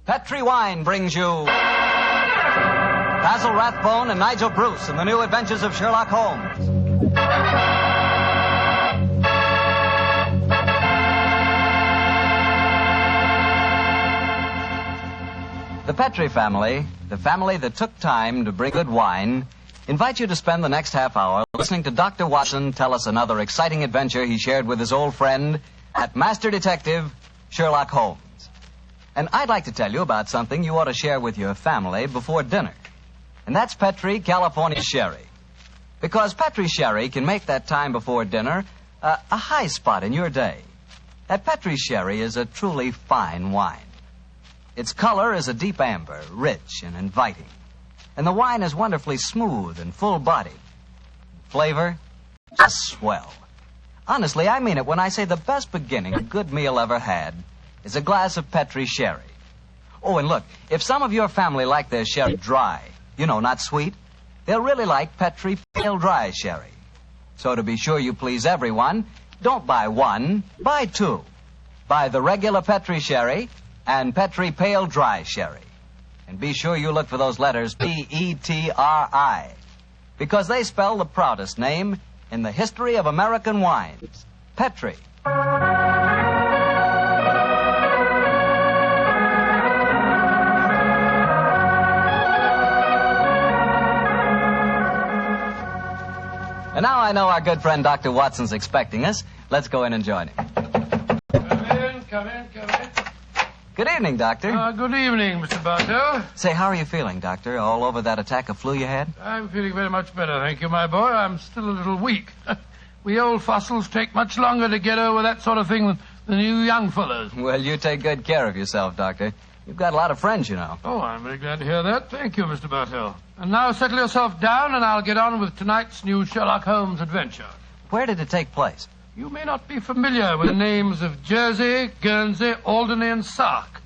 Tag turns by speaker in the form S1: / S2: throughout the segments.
S1: Petri Wine brings you Basil Rathbone and Nigel Bruce in the new adventures of Sherlock Holmes. The Petri family, the family that took time to bring good wine, invite you to spend the next half hour listening to Dr. Watson tell us another exciting adventure he shared with his old friend at Master Detective Sherlock Holmes. And I'd like to tell you about something you ought to share with your family before dinner. And that's Petri California Sherry. Because Petri Sherry can make that time before dinner a high spot in your day. That Petri Sherry is a truly fine wine. Its color is a deep amber, rich and inviting. And the wine is wonderfully smooth and full-bodied. Flavor, just swell. Honestly, I mean it when I say the best beginning a good meal ever had is a glass of Petri Sherry. Oh, and look, if some of your family like their sherry dry, you know, not sweet, they'll really like Petri Pale Dry Sherry. So to be sure you please everyone, don't buy one, buy two. Buy the regular Petri Sherry and Petri Pale Dry Sherry. And be sure you look for those letters P-E-T-R-I, because they spell the proudest name in the history of American wines, Petri. And now I know our good friend Dr. Watson's expecting us. Let's go in and join him.
S2: Come in.
S1: Good evening, Doctor.
S2: Good evening, Mr. Bartell.
S1: Say, how are you feeling, Doctor? All over that attack of flu you had?
S2: I'm feeling very much better, thank you, my boy. I'm still a little weak. We old fossils take much longer to get over that sort of thing than you young fellows.
S1: Well, you take good care of yourself, Doctor. You've got a lot of friends, you know.
S2: Oh, I'm very glad to hear that. Thank you, Mr. Bartell. And now settle yourself down, and I'll get on with tonight's new Sherlock Holmes adventure.
S1: Where did it take place?
S2: You may not be familiar with the names of Jersey, Guernsey, Alderney, and Sark,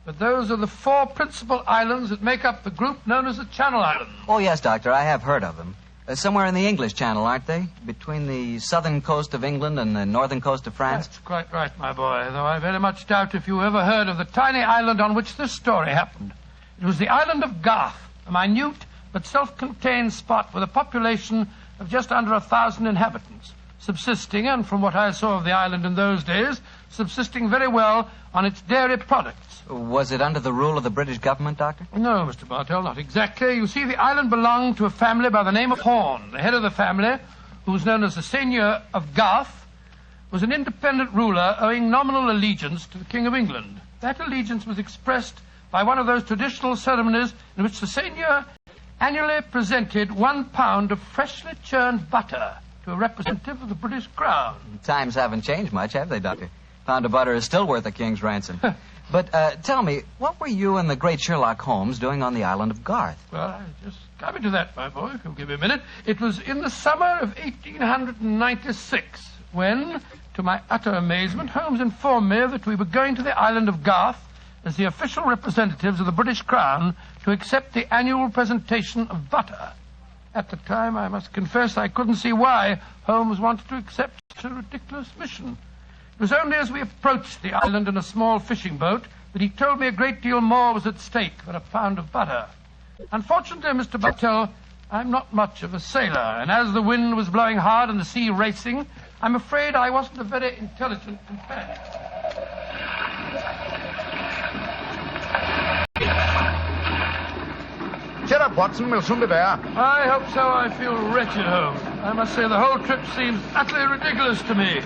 S2: but those are the four principal islands that make up the group known as the Channel Islands.
S1: Oh, yes, Doctor, I have heard of them. Somewhere in the English Channel, aren't they? Between the southern coast of England and the northern coast of France?
S2: That's quite right, my boy, though I very much doubt if you ever heard of the tiny island on which this story happened. It was the island of Garth, a minute but self-contained spot with a population of just under 1,000 inhabitants, subsisting, and from what I saw of the island in those days, subsisting very well on its dairy products.
S1: Was it under the rule of the British government, Doctor?
S2: No, Mr. Bartell, not exactly. You see, the island belonged to a family by the name of Horn. The head of the family, who was known as the Seigneur of Garth, was an independent ruler owing nominal allegiance to the King of England. That allegiance was expressed by one of those traditional ceremonies in which the Seigneur annually presented 1 pound of freshly churned butter to a representative of the British Crown.
S1: Times haven't changed much, have they, Doctor? Pound of butter is still worth a king's ransom. But tell me, what were you and the great Sherlock Holmes doing on the island of Garth?
S2: Well, I just coming to that, my boy, if you'll give me a minute. It was in the summer of 1896 when, to my utter amazement, Holmes informed me that we were going to the island of Garth as the official representatives of the British Crown to accept the annual presentation of butter. At the time, I must confess, I couldn't see why Holmes wanted to accept such a ridiculous mission. It was only as we approached the island in a small fishing boat that he told me a great deal more was at stake than a pound of butter. Unfortunately, Mr. Bartell, I'm not much of a sailor, and as the wind was blowing hard and the sea racing, I'm afraid I wasn't a very intelligent companion.
S3: Cheer up, Watson. We'll soon be there.
S2: I hope so. I feel wretched, Holmes. I must say the whole trip seems utterly ridiculous to me.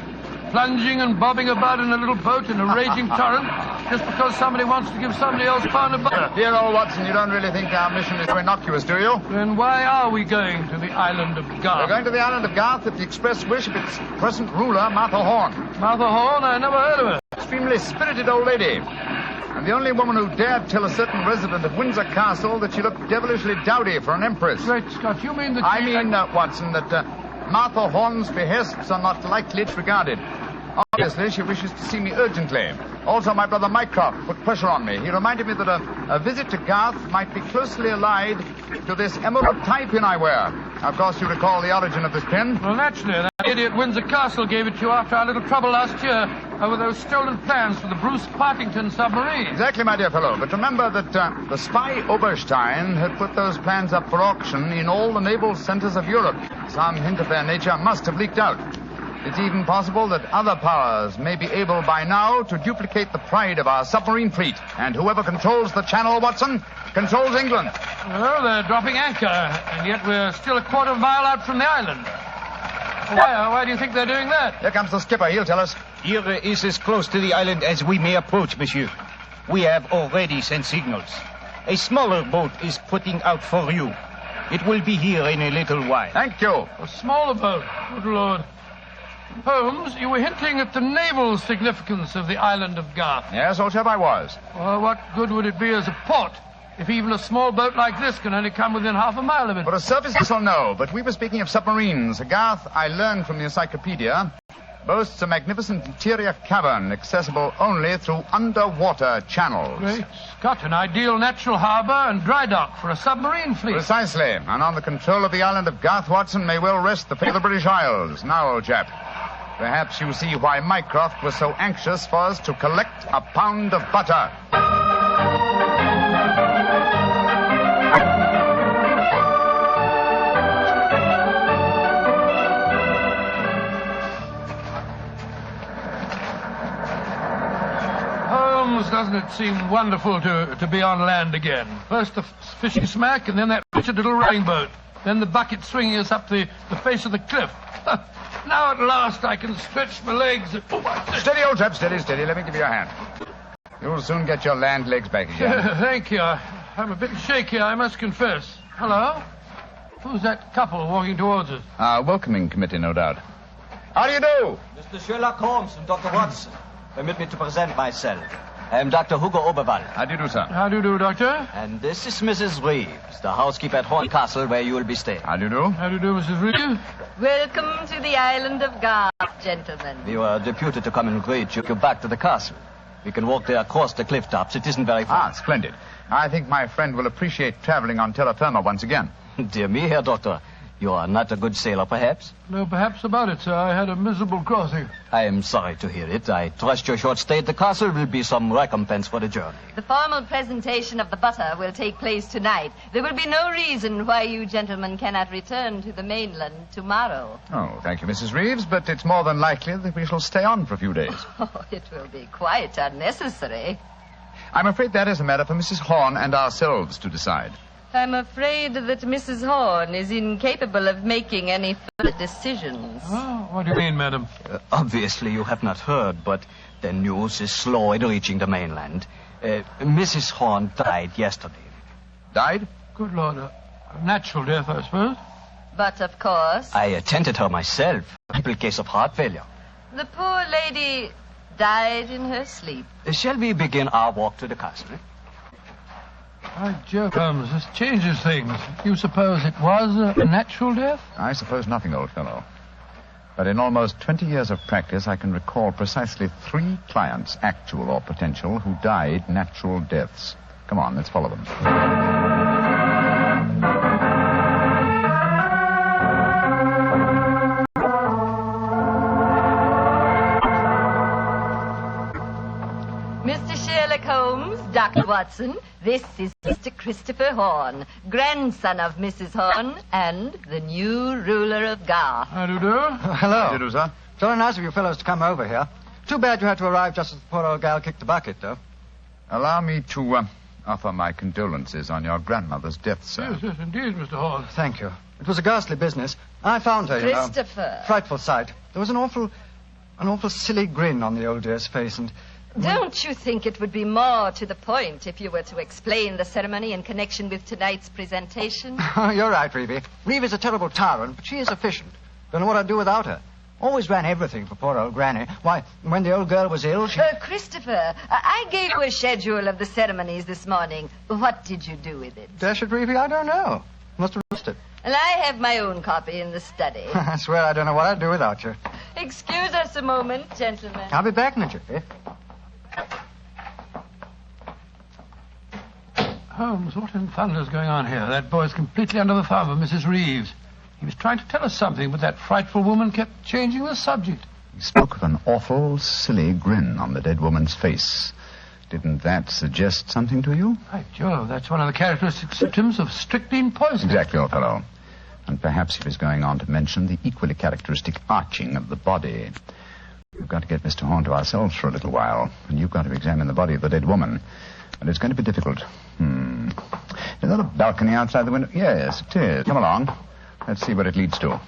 S2: Plunging and bobbing about in a little boat in a raging torrent just because somebody wants to give somebody else a pound of butter.
S3: Dear old Watson, you don't really think our mission is so innocuous, do you?
S2: Then why are we going to the island of Garth?
S3: We're going to the island of Garth at the express wish of its present ruler, Martha Horn.
S2: Martha Horn? I never heard of her.
S3: Extremely spirited old lady. And the only woman who dared tell a certain resident of Windsor Castle that she looked devilishly dowdy for an empress.
S2: Great Scott, you mean that
S3: I mean, Watson, that Martha Horn's behests are not lightly disregarded. Obviously, she wishes to see me urgently. Also, my brother Mycroft put pressure on me. He reminded me that a visit to Garth might be closely allied to this emerald tie pin I wear. Of course, you recall the origin of this pin.
S2: Well, naturally. That idiot Windsor Castle gave it to you after our little trouble last year. over those stolen plans for the Bruce Partington submarine.
S3: Exactly, my dear fellow. But remember that the spy Oberstein had put those plans up for auction in all the naval centers of Europe. Some hint of their nature must have leaked out. It's even possible that other powers may be able by now to duplicate the pride of our submarine fleet. And whoever controls the channel, Watson, controls England.
S2: Well, they're dropping anchor, and yet we're still a quarter of a mile out from the island. Why do you think they're doing that?
S3: Here comes the skipper. He'll tell us.
S4: Here is as close to the island as we may approach, monsieur. We have already sent signals. A smaller boat is putting out for you. It will be here in a little while.
S3: Thank you.
S2: A smaller boat. Good Lord. Holmes, you were hinting at the naval significance of the island of Garth.
S3: Yes, old chap, I was.
S2: Well, what good would it be as a port if even a small boat like this can only come within half a mile of it?
S3: For a surface vessel, no. But we were speaking of submarines. Garth, I learned from the encyclopedia, boasts a magnificent interior cavern accessible only through underwater channels.
S2: Great Scott, an ideal natural harbor and dry dock for a submarine fleet.
S3: Precisely. And on the control of the island of Garth, Watson, may well rest the fate of the British Isles. Now, old chap, perhaps you see why Mycroft was so anxious for us to collect a pound of butter.
S2: Holmes, doesn't it seem wonderful to be on land again? First the fishing smack, and then that wretched little rowing boat. Then the bucket swinging us up the face of the cliff. Now at last I can stretch my legs.
S3: Steady, old chap, steady, steady. Let me give you a hand. You'll soon get your land legs back again.
S2: Thank you. I'm a bit shaky, I must confess. Hello? Who's that couple walking towards us?
S3: Our welcoming committee, no doubt. How do you do?
S1: Mr. Sherlock Holmes and Dr. Watson. Permit me to present myself. I am Dr. Hugo Oberwald.
S3: How do you do, sir?
S2: How do you do, Doctor?
S1: And this is Mrs. Reeves, the housekeeper at Horn Castle, where you will be staying.
S3: How do you do?
S2: How do you do, Mrs. Reeves?
S5: Welcome to the island of Garth, gentlemen.
S1: We were deputed to come and greet you back to the castle. We can walk there across the cliff tops. It isn't very far.
S3: Splendid. I think my friend will appreciate traveling on terra firma once again.
S1: Dear me, Herr Doctor. You are not a good sailor, perhaps?
S2: No, perhaps about it, sir. I had a miserable crossing.
S1: I am sorry to hear it. I trust your short stay at the castle will be some recompense for the journey.
S5: The formal presentation of the butter will take place tonight. There will be no reason why you gentlemen cannot return to the mainland tomorrow.
S3: Oh, thank you, Mrs. Reeves, but it's more than likely that we shall stay on for a few days.
S5: Oh, it will be quite unnecessary.
S3: I'm afraid that is a matter for Mrs. Horn and ourselves to decide.
S5: I'm afraid that Mrs. Horn is incapable of making any further decisions.
S2: Oh, what do you mean, madam?
S1: Obviously, you have not heard, but the news is slow in reaching the mainland. Mrs. Horn died yesterday.
S3: Died?
S2: Good Lord, a natural death, I suppose.
S5: But, of course,
S1: I attended her myself. Simple case of heart failure.
S5: the poor lady died in her sleep.
S1: Shall we begin our walk to the castle?
S2: By Jove, Holmes, this changes things. You suppose it was a natural death?
S3: I suppose nothing, old fellow. But in almost 20 years of practice, I can recall precisely 3 clients, actual or potential, who died natural deaths. Come on, let's follow them.
S5: Mr. Sherlock Holmes, Dr. Watson, this is Mr. Christopher Horn, grandson of Mrs. Horn and the new ruler of Garth.
S2: How do you do?
S6: Hello.
S3: How do you do, sir?
S6: It's very nice of you fellows to come over here. Too bad you had to arrive just as the poor old gal kicked the bucket, though.
S3: Allow me to offer my condolences on your grandmother's death, sir.
S2: Yes, yes, indeed, Mr. Horn.
S6: Thank you. It was a ghastly business. I found her, you know.
S5: Christopher.
S6: Frightful sight. There was an awful silly grin on the old dear's face, and...
S5: Don't you think it would be more to the point if you were to explain the ceremony in connection with tonight's presentation?
S6: You're right, Reeve. Reeve is a terrible tyrant, but she is efficient. Don't know what I'd do without her. Always ran everything for poor old Granny. Why, when the old girl was ill, she...
S5: Christopher, I gave you a schedule of the ceremonies this morning. What did you do with it?
S6: Dash it, Reeve, I don't know. Must have lost it.
S5: And I have my own copy in the study.
S6: I swear I don't know what I'd do without you.
S5: Excuse us a moment, gentlemen.
S6: I'll be back in a jiffy.
S2: Holmes, what in thunder's going on here? That boy's completely under the thumb of Mrs. Reeves. He was trying to tell us something, but that frightful woman kept changing the subject.
S3: He spoke of an awful, silly grin on the dead woman's face. Didn't that suggest something to you?
S2: By Jove, that's one of the characteristic symptoms of strychnine poisoning.
S3: Exactly, old fellow. And perhaps he was going on to mention the equally characteristic arching of the body. We've got to get Mr. Horn to ourselves for a little while, and you've got to examine the body of the dead woman. And it's going to be difficult. Is that a balcony outside the window? Yes, it is. Come along. Let's see what it leads to.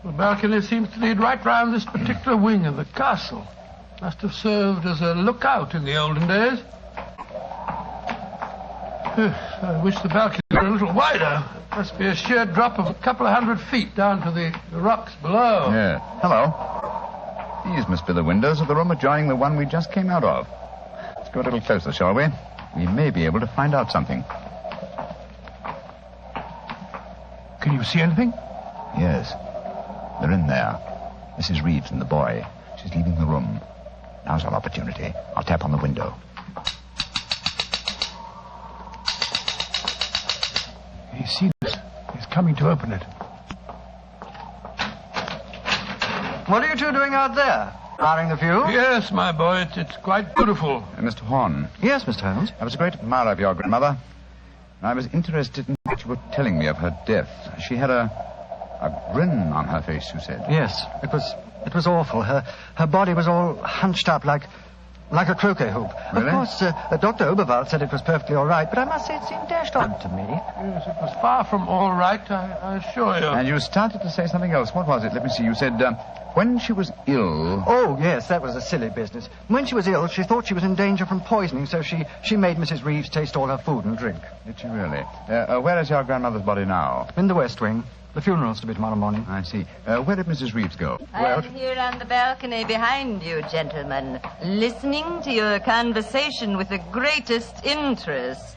S2: The balcony seems to lead right round this particular wing of the castle. Must have served as a lookout in the olden days. I wish the balcony were a little wider. Must be a sheer drop of a couple of 100 feet down to the rocks below.
S3: Yeah. Hello. These must be the windows of the room adjoining the one we just came out of. Let's go a little closer, shall we? We may be able to find out something.
S2: Can you see anything?
S3: Yes. They're in there. Mrs. Reeves and the boy. She's leaving the room. Now's our opportunity. I'll tap on the window.
S2: He's seen us. He's coming to open it.
S6: What are you two doing out there? Admiring the view?
S2: Yes, my boy, it's quite beautiful.
S3: Mr. Horn.
S6: Yes, Mr. Holmes.
S3: I was a great admirer of your grandmother. And I was interested in what you were telling me of her death. She had a grin on her face, you said.
S6: Yes, it was awful. Her body was all hunched up like a croquet hoop.
S3: Really?
S6: Of course, Dr. Oberwald said it was perfectly all right, but I must say it seemed dashed odd to me.
S2: Yes, it was far from all right, I assure you.
S3: And you started to say something else. What was it? Let me see. You said, when she was ill...
S6: Oh, yes, that was a silly business. When she was ill, she thought she was in danger from poisoning, so she made Mrs. Reeves taste all her food and drink.
S3: Did she really? Where is your grandmother's body now?
S6: In the West Wing. The funeral's to be tomorrow morning.
S3: I see. Where did Mrs. Reeves go?
S5: I'm here on the balcony behind you, gentlemen, listening to your conversation with the greatest interest.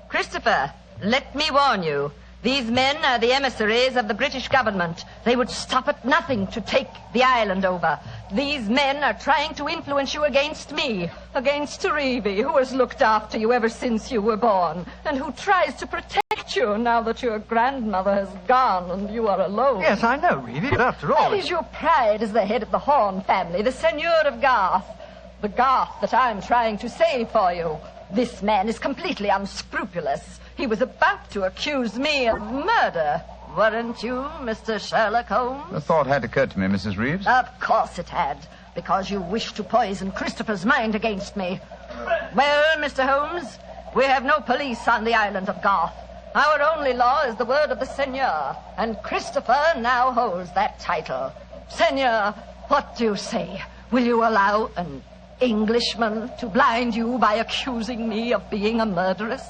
S5: Christopher, let me warn you. These men are the emissaries of the British government. They would stop at nothing to take the island over. These men are trying to influence you against me, against Reevy, who has looked after you ever since you were born, and who tries to protect you now that your grandmother has gone and you are alone.
S6: Yes, I know, Reevy, but after all...
S5: That is your pride as the head of the Horn family, the Seigneur of Garth. The Garth that I'm trying to save for you. This man is completely unscrupulous. He was about to accuse me of murder. Weren't you, Mr. Sherlock Holmes?
S3: The thought had occurred to me, Mrs. Reeves.
S5: Of course it had, because you wished to poison Christopher's mind against me. Well, Mr. Holmes, we have no police on the island of Garth. Our only law is the word of the Seigneur, and Christopher now holds that title. Seigneur, what do you say? Will you allow an Englishman to blind you by accusing me of being a murderess?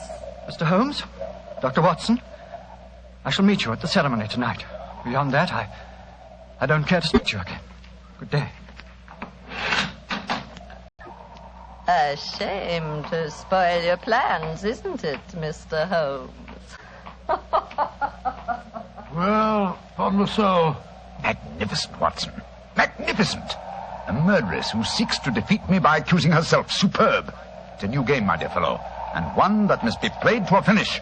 S6: Mr. Holmes, Dr. Watson, I shall meet you at the ceremony tonight. Beyond that, I don't care to speak to you again. Good day.
S5: A shame to spoil your plans, isn't it, Mr. Holmes?
S2: Well, upon the soul.
S3: Magnificent, Watson. Magnificent. A murderess who seeks to defeat me by accusing herself. Superb. It's a new game, my dear fellow, and one that must be played to a finish.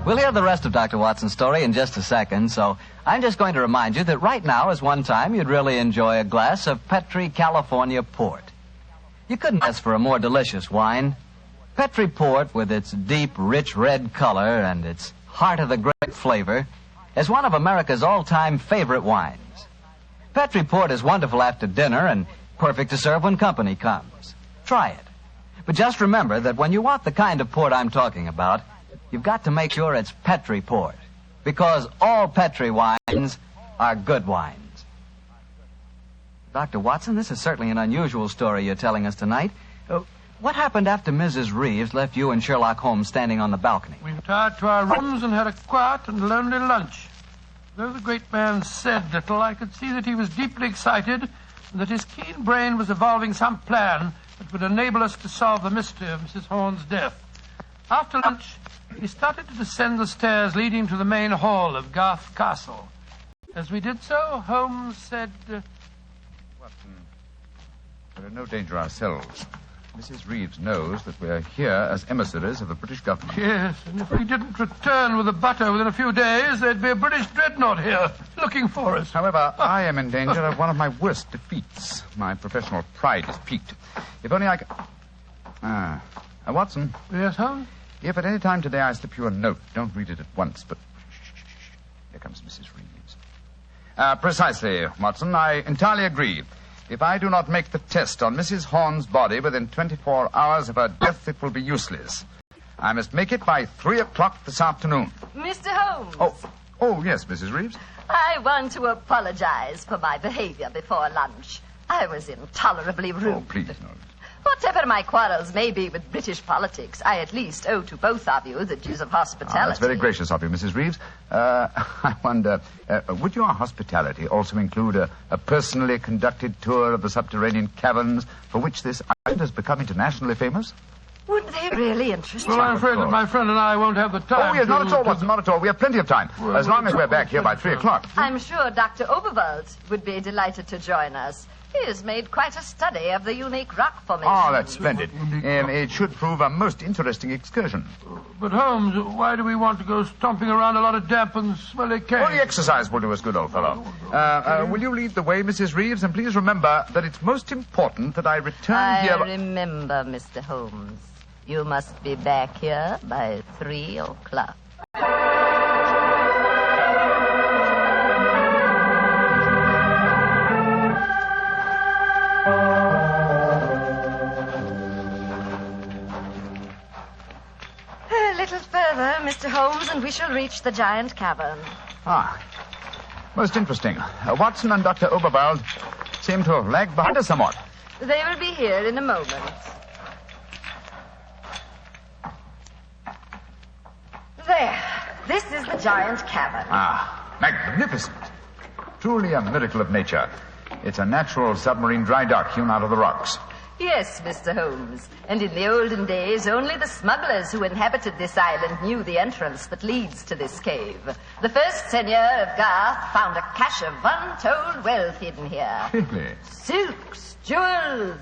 S1: We'll hear the rest of Dr. Watson's story in just a second, so I'm just going to remind you that right now is one time you'd really enjoy a glass of Petri California Port. You couldn't ask for a more delicious wine. Petri Port, with its deep, rich red color and its heart of the grape flavor, is one of America's all-time favorite wines. Petri Port is wonderful after dinner and perfect to serve when company comes. Try it. But just remember that when you want the kind of port I'm talking about, you've got to make sure it's Petri Port, because all Petri wines are good wines. Dr. Watson, this is certainly an unusual story you're telling us tonight. What happened after Mrs. Reeves left you and Sherlock Holmes standing on the balcony?
S2: We retired to our rooms and had a quiet and lonely lunch. Though the great man said little, I could see that he was deeply excited and that his keen brain was evolving some plan that would enable us to solve the mystery of Mrs. Horn's death. After lunch, he started to descend the stairs leading to the main hall of Garth Castle. As we did so, Holmes said...
S3: Watson, We're in no danger ourselves. Mrs. Reeves knows that we're here as emissaries of the British government.
S2: Yes, and if we didn't return with the butter within a few days, there'd be a British dreadnought here looking for us.
S3: However, I am in danger of one of my worst defeats. My professional pride is piqued. If only I could... Watson.
S2: Yes, Holmes?
S3: If at any time today I slip you a note, don't read it at once, but... Shh. Here comes Mrs. Reeves. Precisely, Watson. I entirely agree. If I do not make the test on Mrs. Horn's body within 24 hours of her death, it will be useless. I must make it by 3 o'clock this afternoon.
S5: Mr. Holmes.
S3: Oh, yes, Mrs. Reeves.
S5: I want to apologize for my behavior before lunch. I was intolerably rude.
S3: Oh, please, no.
S5: Whatever my quarrels may be with British politics, I at least owe to both of you the dues of hospitality.
S3: That's very gracious of you, Mrs. Reeves. I wonder, would your hospitality also include a personally conducted tour of the subterranean caverns for which this island has become internationally famous?
S5: Would they really interest you?
S2: Well, I'm afraid that my friend and I won't have the time.
S3: Oh, yes, not at all, Watson, not at all. We have plenty of time, as long as we're back here by 3 o'clock.
S5: I'm sure Dr. Oberwald would be delighted to join us. He has made quite a study of the unique rock formation.
S3: Oh, that's splendid. It should prove a most interesting excursion.
S2: But, Holmes, why do we want to go stomping around a lot of damp and smelly caves?
S3: Well, the exercise will do us good, old fellow. Will you lead the way, Mrs. Reeves? And please remember that it's most important that I return here...
S5: I remember, Mr. Holmes. You must be back here by 3 o'clock. Mr. Holmes, and we shall reach the giant cavern.
S3: Most interesting. Watson and Dr. Oberwald seem to have lagged behind us somewhat.
S5: They will be here in a moment. There. This is the giant cavern.
S3: Magnificent. Truly a miracle of nature. It's a natural submarine dry dock hewn out of the rocks.
S5: Yes, Mr. Holmes. And in the olden days, only the smugglers who inhabited this island knew the entrance that leads to this cave. The first seigneur of Garth found a cache of untold wealth hidden here.
S3: Really?
S5: Silks, jewels.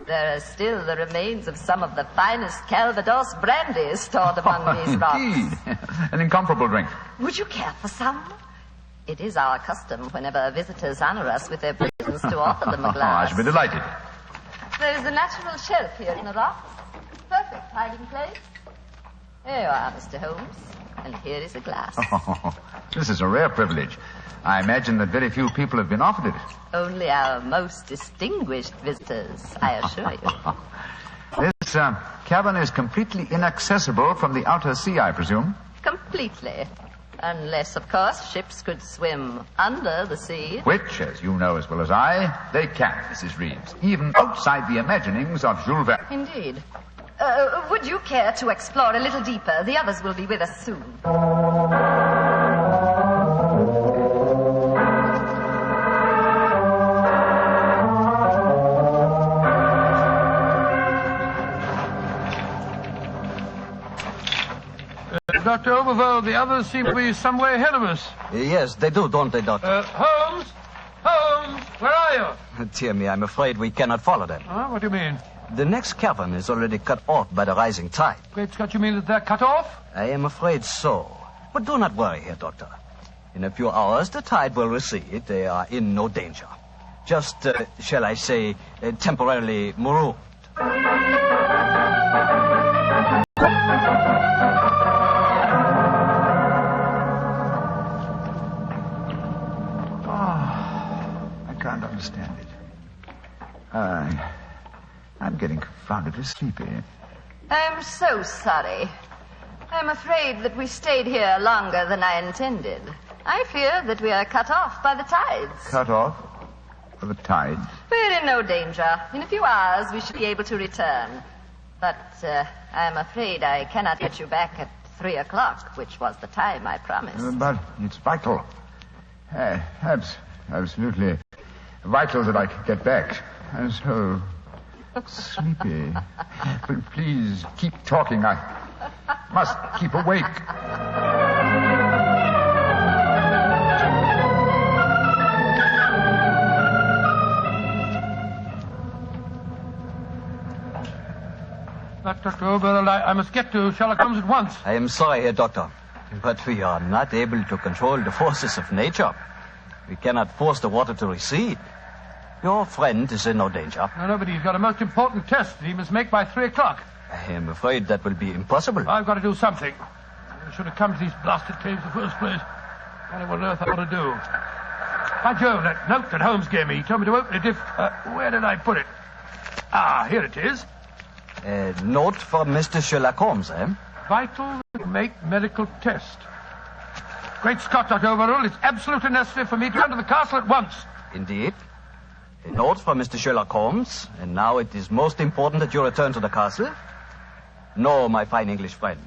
S5: There are still the remains of some of the finest Calvados brandy stored among these rocks.
S3: Indeed. An incomparable drink.
S5: Would you care for some? It is our custom whenever visitors honor us with their presence to offer them a glass.
S3: I should be delighted.
S5: There is a natural shelf here in the rocks. Perfect hiding place. Here you are, Mr. Holmes. And here is a glass.
S3: This is a rare privilege. I imagine that very few people have been offered it.
S5: Only our most distinguished visitors, I assure you.
S3: This cavern is completely inaccessible from the outer sea, I presume.
S5: Completely. Unless, of course, ships could swim under the sea.
S3: Which, as you know as well as I, they can, Mrs. Reeves, even outside the imaginings of Jules Verne.
S5: Indeed. Would you care to explore a little deeper? The others will be with us soon.
S2: Dr. Oberwald, the others seem to be some way ahead of us.
S1: Yes, they do, don't they, Doctor?
S2: Holmes? Holmes, where are you?
S1: Dear me, I'm afraid we cannot follow them.
S2: What do you mean?
S1: The next cavern is already cut off by the rising tide.
S2: Great Scott, you mean that they're cut off?
S1: I am afraid so. But do not worry here, Doctor. In a few hours, the tide will recede. They are in no danger. Just, shall I say, temporarily marooned.
S3: Understand it. I'm getting confoundedly sleepy.
S5: I'm so sorry. I'm afraid that we stayed here longer than I intended. I fear that we are cut off by the tides.
S3: Cut off? By the tides?
S5: We're in no danger. In a few hours, we should be able to return. But I'm afraid I cannot get you back at 3 o'clock, which was the time I promised.
S3: But it's vital. Absolutely vital that I can get back. I'm so sleepy. But please keep talking. I must keep awake.
S2: Dr. Oberhold, I must get to Sherlock Holmes at once.
S1: I am sorry, Herr Doctor, but we are not able to control the forces of nature. We cannot force the water to recede. Your friend is in no danger.
S2: No, but he's got a most important test that he must make by 3 o'clock.
S1: I am afraid that will be impossible.
S2: I've got to do something. I should have come to these blasted caves in the first place. I don't know what on earth I ought to do. By Jove, that note that Holmes gave me, he told me to open it if... where did I put it? Ah, here it is.
S1: A note from Mr. Sherlock Holmes, eh?
S2: Vital to make medical test. Great Scott, Dr. Overall, it's absolutely necessary for me to run to the castle at once.
S1: Indeed. A note from Mr. Sherlock Holmes, and now it is most important that you return to the castle. No, my fine English friend.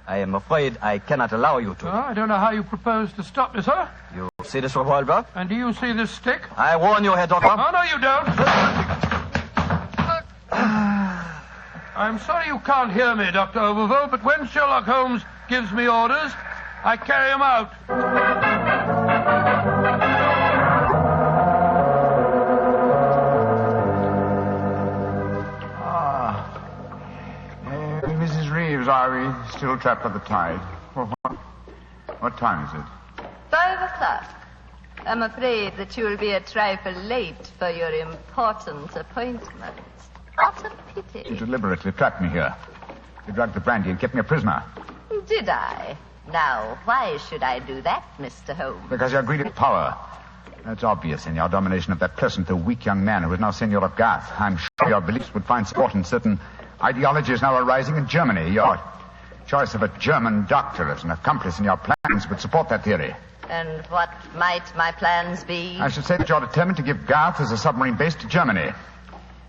S1: I am afraid I cannot allow you to.
S2: Oh, I don't know how you propose to stop me, sir.
S1: You see this revolver?
S2: And do you see this stick?
S1: I warn you, Herr Doctor.
S2: Oh, no, you don't. I'm sorry you can't hear me, Dr. Overville, but when Sherlock Holmes gives me orders, I carry them out.
S3: Mrs. Reeves, are we still trapped by the tide? Well, what time is it?
S5: 5 o'clock. I'm afraid that you will be a trifle late for your important appointment. What a pity.
S3: You deliberately trapped me here. You drugged the brandy and kept me a prisoner.
S5: Did I? Now, why should I do that, Mr. Holmes?
S3: Because you're greedy of power. That's obvious in your domination of that pleasant though weak young man who is now Senor of Garth. I'm sure your beliefs would find support in certain ideologies now arising in Germany. Your choice of a German doctor as an accomplice in your plans would support that theory.
S5: And what might my plans be?
S3: I should say that you're determined to give Garth as a submarine base to Germany.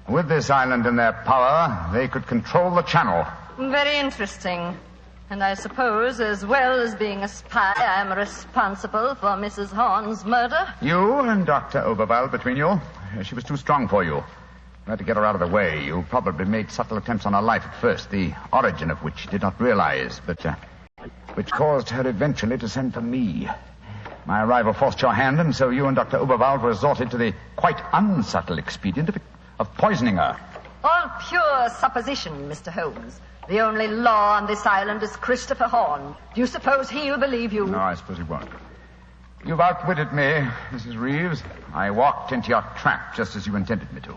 S3: With this island in their power, they could control the channel.
S5: Very interesting. And I suppose, as well as being a spy, I'm responsible for Mrs. Horn's murder?
S3: You and Dr. Oberwald between you. She was too strong for you. You had to get her out of the way. You probably made subtle attempts on her life at first, the origin of which you did not realize, but which caused her eventually to send for me. My arrival forced your hand, and so you and Dr. Oberwald resorted to the quite unsubtle expedient of poisoning her.
S5: All pure supposition, Mr. Holmes. The only law on this island is Christopher Horn. Do you suppose he'll believe you?
S3: No, I suppose he won't. You've outwitted me, Mrs. Reeves. I walked into your trap just as you intended me to.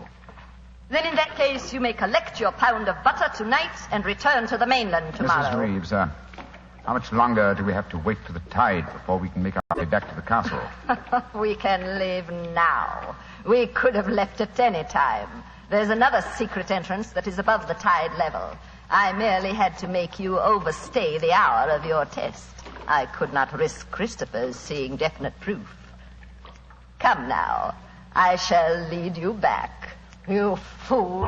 S5: Then in that case, you may collect your pound of butter tonight and return to the mainland tomorrow.
S3: Mrs. Reeves, how much longer do we have to wait for the tide before we can make our way back to the castle?
S5: We can leave now. We could have left at any time. There's another secret entrance that is above the tide level. I merely had to make you overstay the hour of your test. I could not risk Christopher's seeing definite proof. Come now. I shall lead you back. You fool.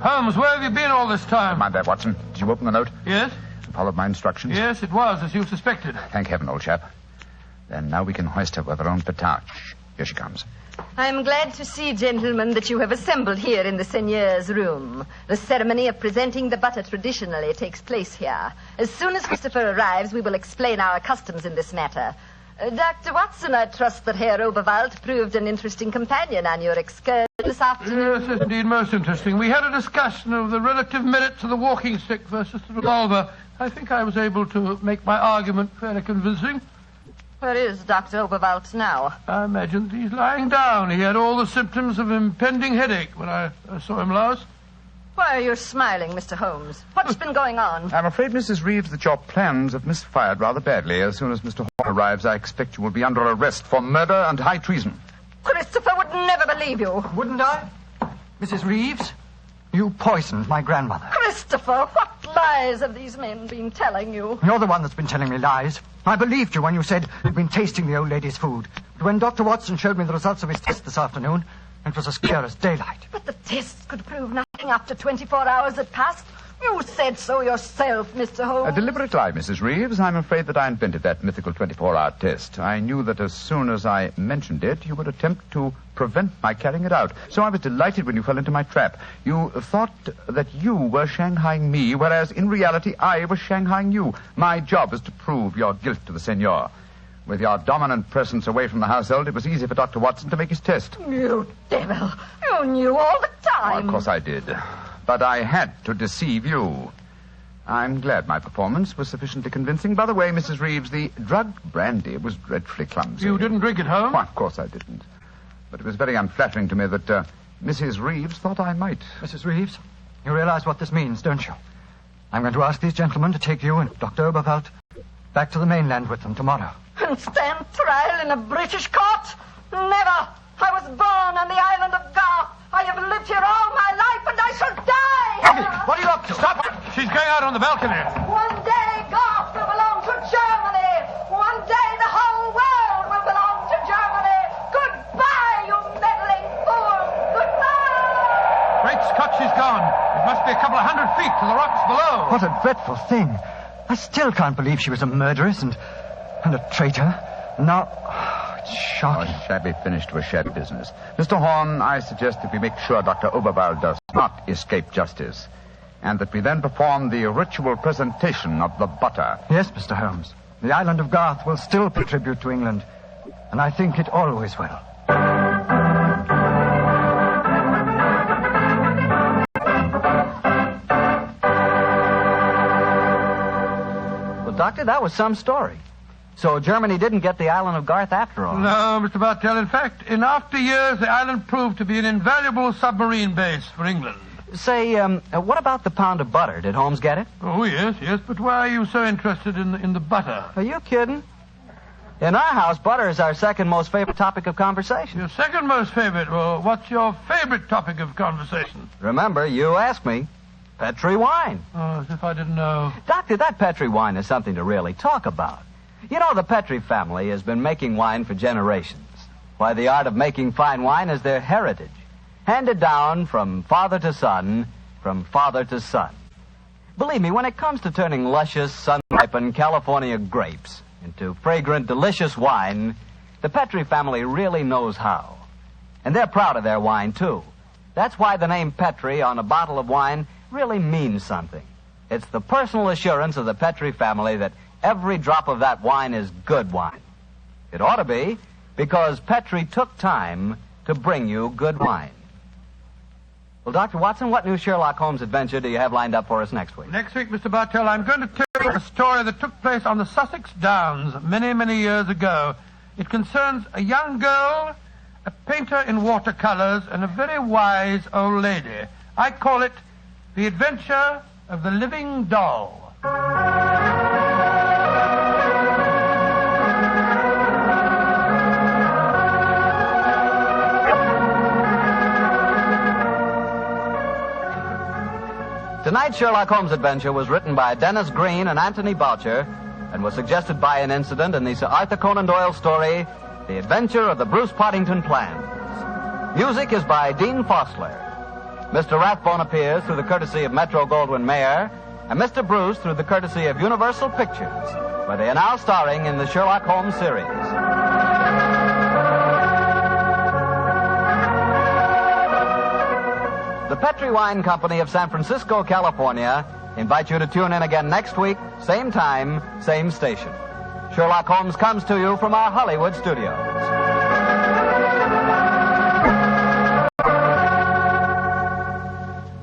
S2: Holmes, where have you been all this time?
S3: Mind that, Watson. Did you open the note?
S2: Yes?
S3: Followed my instructions?
S2: Yes, it was, as you suspected.
S3: Thank heaven, old chap. Then now we can hoist her with her own petard. Here she comes.
S5: I'm glad to see, gentlemen, that you have assembled here in the seigneur's room. The ceremony of presenting the butter traditionally takes place here. As soon as Christopher arrives, we will explain our customs in this matter. Dr. Watson, I trust that Herr Oberwald proved an interesting companion on your excursion this afternoon.
S2: Yes, indeed, most interesting. We had a discussion of the relative merits of the walking stick versus the revolver. I think I was able to make my argument fairly convincing.
S5: Where is Dr. Oberwald now?
S2: I imagine he's lying down. He had all the symptoms of impending headache when I saw him last.
S5: Why are you smiling, Mr. Holmes? What's been going on?
S3: I'm afraid, Mrs. Reeves, that your plans have misfired rather badly. As soon as Mr. Horn arrives, I expect you will be under arrest for murder and high treason.
S5: Christopher would never believe you.
S6: Wouldn't I? Mrs. Reeves, you poisoned my grandmother.
S5: Christopher, what lies have these men been telling you?
S6: You're the one that's been telling me lies. I believed you when you said you'd been tasting the old lady's food. But when Dr. Watson showed me the results of his test this afternoon, it was as clear as daylight.
S5: But the tests could prove nothing after 24 hours had passed. You said so yourself, Mr. Holmes.
S3: A deliberate lie, Mrs. Reeves. I'm afraid that I invented that mythical 24-hour test. I knew that as soon as I mentioned it, you would attempt to prevent my carrying it out. So I was delighted when you fell into my trap. You thought that you were shanghaiing me, whereas in reality I was shanghaiing you. My job is to prove your guilt to the senor. With your dominant presence away from the household, it was easy for Dr. Watson to make his test.
S5: You devil. You knew all the time.
S3: Oh, of course I did. But I had to deceive you. I'm glad my performance was sufficiently convincing. By the way, Mrs. Reeves, the drugged brandy was dreadfully clumsy.
S2: You didn't drink it, Holmes?
S3: Why, of course I didn't. But it was very unflattering to me that Mrs. Reeves thought I might.
S6: Mrs. Reeves, you realize what this means, don't you? I'm going to ask these gentlemen to take you and Dr. Oberwald back to the mainland with them tomorrow.
S5: And stand trial in a British court? Never. I was born on the island of Garth. I have lived here all my life, and I shall die.
S6: What are you up to?
S2: Stop! She's going out on the balcony.
S5: One day, Garth will belong to Germany. One day, the whole world will belong to Germany. Goodbye, you meddling fool. Goodbye.
S2: Great Scott, she's gone. It must be a couple of 100 feet to the rocks below.
S6: What a dreadful thing. I still can't believe she was a murderess and a traitor. Now, it's shocking.
S3: A shabby finish to a shabby business. Mr. Horn, I suggest that we make sure Dr. Oberwald does not escape justice, and that we then perform the ritual presentation of the butter.
S6: Yes, Mr. Holmes. The island of Garth will still pay tribute to England, and I think it always will.
S1: Well, Doctor, that was some story. So Germany didn't get the island of Garth after all.
S2: No, Mr. Bartell. In fact, in after years, the island proved to be an invaluable submarine base for England.
S1: Say, what about the pound of butter? Did Holmes get it?
S2: Oh, yes. But why are you so interested in the butter?
S1: Are you kidding? In our house, butter is our second most favorite topic of conversation.
S2: Your second most favorite? Well, what's your favorite topic of conversation?
S1: Remember, you asked me. Petri wine.
S2: Oh, as if I didn't know.
S1: Doctor, that Petri wine is something to really talk about. You know, the Petri family has been making wine for generations. Why, the art of making fine wine is their heritage, handed down from father to son, from father to son. Believe me, when it comes to turning luscious, sun-ripened California grapes into fragrant, delicious wine, the Petri family really knows how. And they're proud of their wine, too. That's why the name Petri on a bottle of wine really means something. It's the personal assurance of the Petri family that every drop of that wine is good wine. It ought to be, because Petri took time to bring you good wine. Well, Dr. Watson, what new Sherlock Holmes adventure do you have lined up for us next week?
S2: Next week, Mr. Bartell, I'm going to tell you a story that took place on the Sussex Downs many, many years ago. It concerns a young girl, a painter in watercolors, and a very wise old lady. I call it The Adventure of the Living Doll.
S1: Tonight's Sherlock Holmes adventure was written by Dennis Green and Anthony Boucher and was suggested by an incident in the Sir Arthur Conan Doyle story, The Adventure of the Bruce Poddington Plans. Music is by Dean Fosler. Mr. Rathbone appears through the courtesy of Metro-Goldwyn-Mayer, and Mr. Bruce through the courtesy of Universal Pictures, where they are now starring in the Sherlock Holmes series. The Petri Wine Company of San Francisco, California, invite you to tune in again next week, same time, same station. Sherlock Holmes comes to you from our Hollywood studios.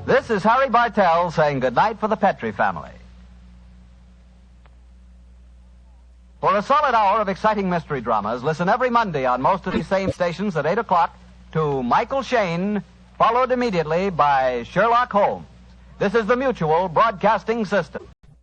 S1: This is Harry Bartell saying goodnight for the Petri family. For a solid hour of exciting mystery dramas, listen every Monday on most of these same stations at 8 o'clock to Michael Shayne, followed immediately by Sherlock Holmes. This is the Mutual Broadcasting System.